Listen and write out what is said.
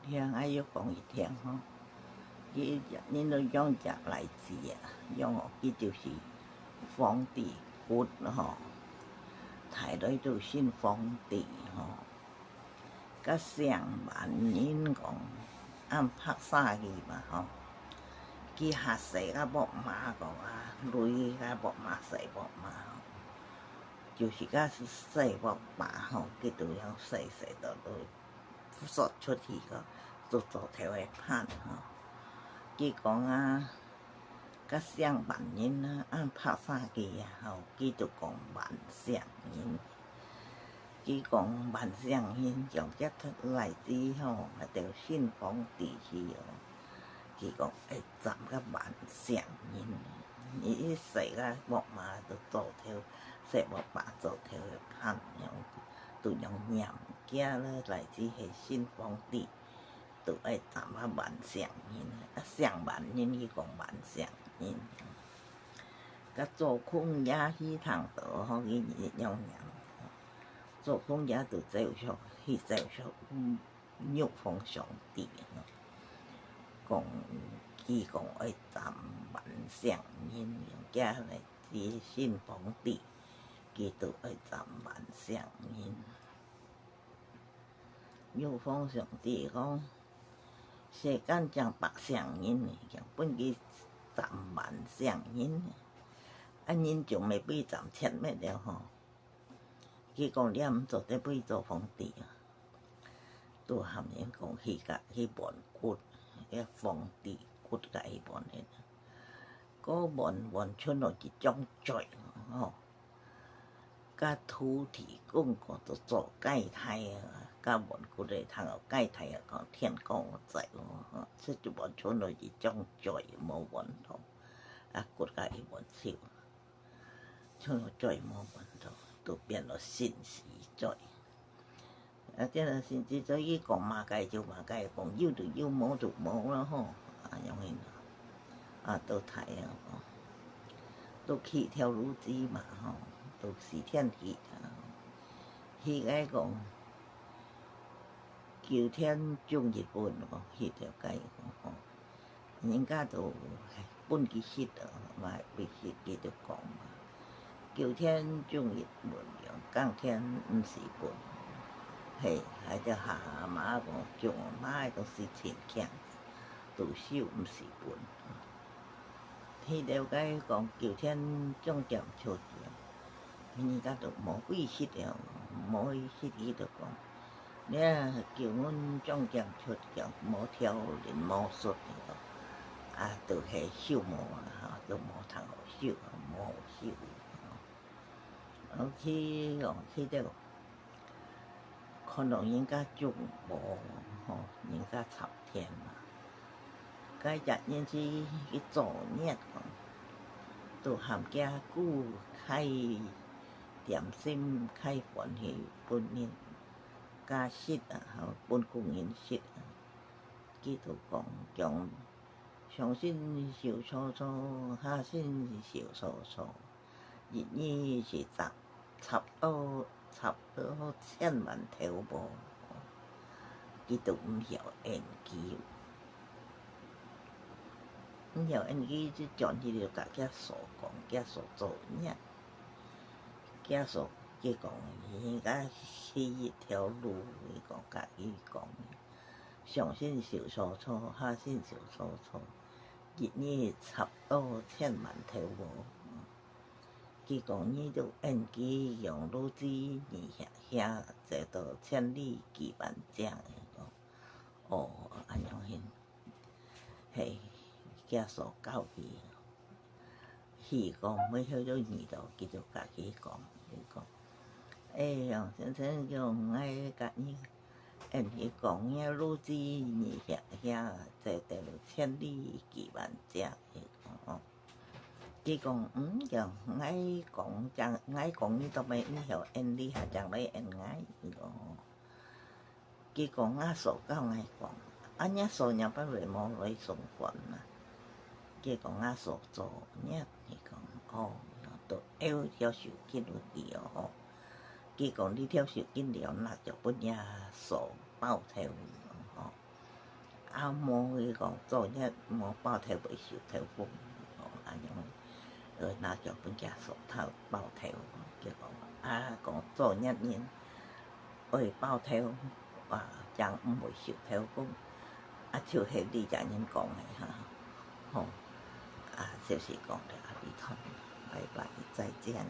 聽愛要講一聽吼，伊恁都養隻來自啊，養哦，伊就是皇帝骨吼，抬來就姓皇帝吼，甲上萬人講按拍三字嘛吼，佢下世甲木馬講啊，雷甲木馬細木馬吼，就是甲細木馬吼，佢都要細到都說出去個。都做條會判吼，佢講啊，甲上萬人啊，按拍三字啊吼，佢就講萬上人。佢講萬上人用只來字吼，就姓皇帝時哦，佢講會站甲萬上人，伊細個木馬就做條細木馬做條會判用，都用念囝咧來字係姓皇帝。都愛站啊萬上人，啊上萬人去講萬上人，甲做空也去通道吼，伊用念，做空也就走上去走上玉皇上帝吼，講伊講愛站萬上人，用遮來字姓皇帝，伊都愛站萬上人。玉皇上帝講。世間將百上人，強本佢站萬上人，啊人仲未必站切咩了吼。佢講你毋做得必做皇帝啊，都含人講佢甲佢盤骨，迄皇帝骨甲伊盤的，嗰盤出落一種罪吼，甲土地公個都做解體啊。甲盤骨咧通有解體啊，講天公在吼，這就盤出落一種罪無問題，啊骨甲伊盤手，出落罪無問題，都變咗神死罪。啊，這個神死罪，伊講馬界就馬界，講有就有，無就無啦吼，啊樣樣，啊都睇啊，都去條路子嘛吼，都是天去啊，迄個講。求天終日本咯，迄條解講吼，人家都本其實啊，嘛未實佢就講嘛。求天終日本，降天毋是本，係還條下馬講，將馬都是天強，都手毋是本。迄條解講求天終劍出嘅，人家都無意識了，無意識伊就講。你叫阮種劍出強，無挑人無術個，啊，都係手無啊，吼，都無通好手，無手。去哦，去到可能人家種無吼，人家插田嘛，甲日人去做孽個，都含家久開點心開歡喜本年。家識啊，吼，本公人識啊，佢都講講上信受粗粗，下信受粗粗，日日是插到千萬條無，佢都毋曉演技，毋曉演技就將伊就甲囝數講，囝數做孽，囝數。佢講伊甲去一條路，伊講甲伊講，上信受粗粗，下信受粗粗，日日插到千萬條無。佢講你就演技用路子，你遐坐到千里幾萬丈，講哦，安樣hin，係囝數教伊，伊講要曉咗耳朵，佢就甲伊講，伊講。用先生用愛甲伊，伊講遐路子，你遐坐到千里幾萬丈，伊講吼。伊講用愛講將愛講你都未你曉演你還將來演愛，伊講吼。伊講啊數教愛講，啊伢數伢不來無來相關嘛。伊講啊數做伢，伊講哦，都要條手緊有啲哦。佢講你條手緊了，那就本也數爆頭吼。啊无伊讲做日无包头袂受透风，安尼那叫本家手套包头，结果讲做日年会包头将毋会受透风，就迄李家人讲的就是讲的阿弥陀，拜拜，再见。